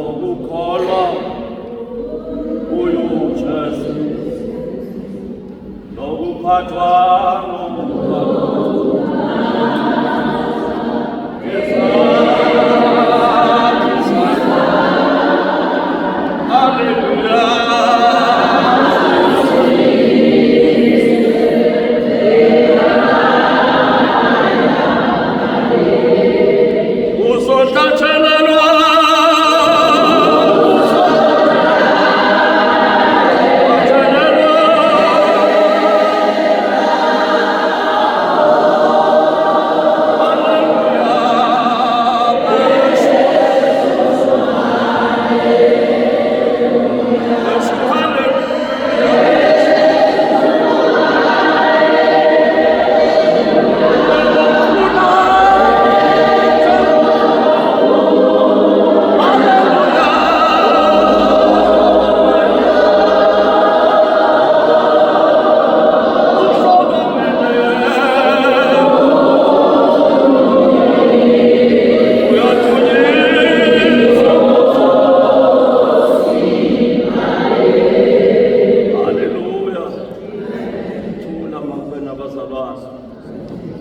nokukholwa uYesu nokuphathwa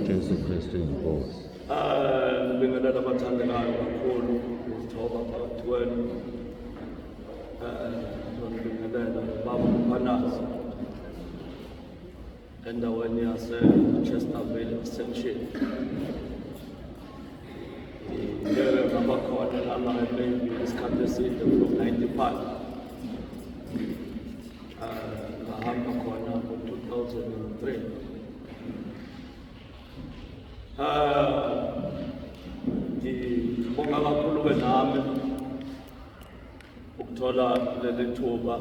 Jesu Kristu inkosi. Ngibingelela abathandekayo kakhulu ukuthoba phakathi kwenu. Ngibingelela baba uMphanazi endaweni yase-Chesterville Extension. Ngeke ngaba khona lana maybe isikhathi eside from 95. Ngahamba khona ngo-2003. Ngibonga kakhulu-ke nami ukuthola leli thuba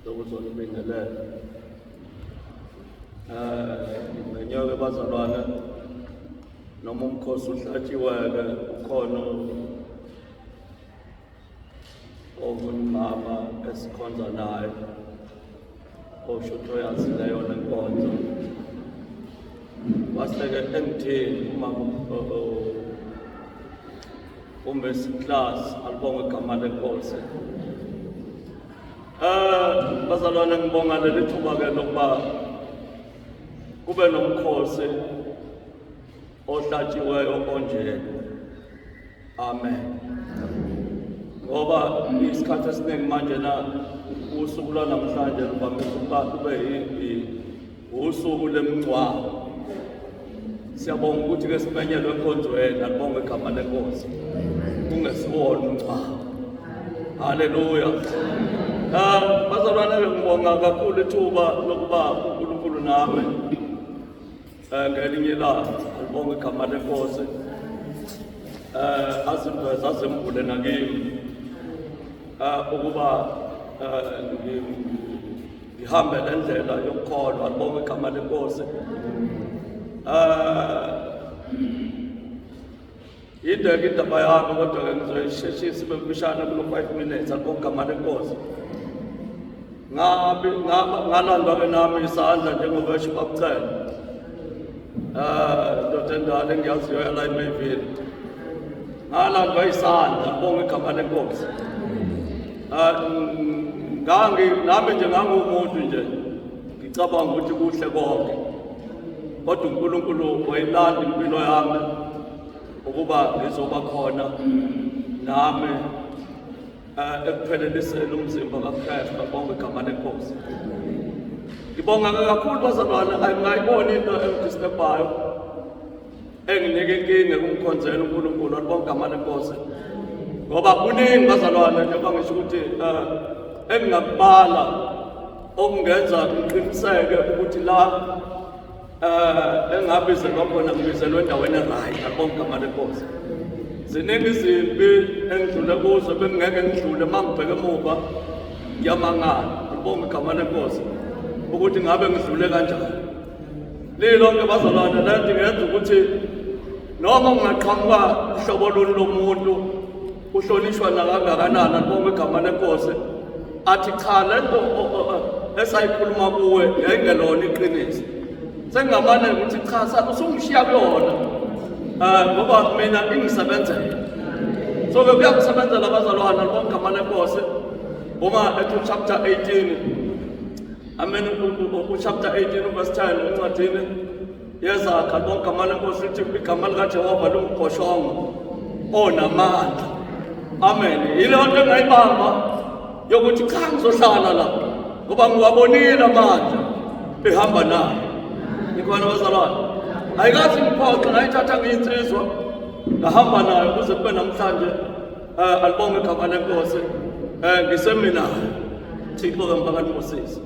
lokuzonibingelela. Ngenyoke bazalwane, noma umkhosi uhlatshiwe-ke ukhona ongumama esikhonza naye oshuthi oyazile yona inkonzo. Waseke engithini uMercy Class, alibonga igama lenkosi. Bazalwane, ngibonga leli thuba-ke lokuba kube nomkhosi ohlatshiweyo onje. Amen. Ngoba isikhathi esiningi manje na usuku lwanamhlanje luvamise ukuba kube usuku lemngcwabo. Siyabonga ukuthi-ke simenyelwe enkonzweni, alibonga igama lenkosi, kungesiwona umngcwabo. Haleluya. Bazalwane, ngibonga kakhulu ithuba lokuba uNkulunkulu nami ngelinye ilanga, alibonga igama lenkosi, aziveze azimbule nakimi ukuba ngihambe le ndlela yokukholwa, alibonga igama lenkosi. Yindeke indaba yami, kodwa-ke ngizoyisheshisa ibe mfishane kulo 5 minutes, alibonga igama lenkosi. Ngalandwa-ke nami isandla njengoba esho bakucela. Ndoda endala engiyaziyo yala eMayville. Ngalandwa isandla, alibonga igama lenkosi. Nami nje ngangumuntu nje, ngicabanga ukuthi kuhle konke. Kodwa uNkulunkulu wayilanda impilo yami ukuba ngizoba khona nami ekupheleliseni umzimba kaKristu, alibonga igama lenkosi. Ngibonga kakhulu bazalwane, angayiboni into engidisturbayo enginike inkinga kumkhonzela uNkulunkulu, alibonga igama lenkosi. Ngoba kuningi bazalwane njengoba ngisho ukuthi engingakubala okungenza ngiqiniseke ukuthi la engabizelwa khona ngibizelwe endaweni right, alibonga igama lenkosi. Ziningi izimpi engidlule kuzo bengingeke ngidlule uma ngibheke emuva, ngiyamangala, alibonga igama lenkosi, ukuthi ngabe ngidlule kanjani. Lilonke bazalwane, lento ingenza ukuthi noma ngingaqhamuka uhlobo lolu lomuntu uhlonishwa nakangakanani, alibonga igama lenkosi, athi cha lento esayikhuluma kuwe yayingelona iqiniso. Sengingamane ukuthi cha, usungishiya kuyona ngoba mina ingisebenzela. So ke kuyakusebenza labazalwana bonke amane Nkosi uma ethi chapter 18 amen chapter 18 verse 10 encwadini yezakha bonke amane Nkosi lithi igama lika Jehova lumkhoshongo onamandla. Amen. Yile nto engayibamba yokuthi cha ngizohlala la ngoba ngiwabonile amandla behamba naye. Ikhona bazalwane. Ayikazi ngiphoqa ngayithatha ngiyinsizwa ngahamba nayo ukuze kube namhlanje alibonge igama leNkosi ngiseminayo. Thixo kamphakathi Moses.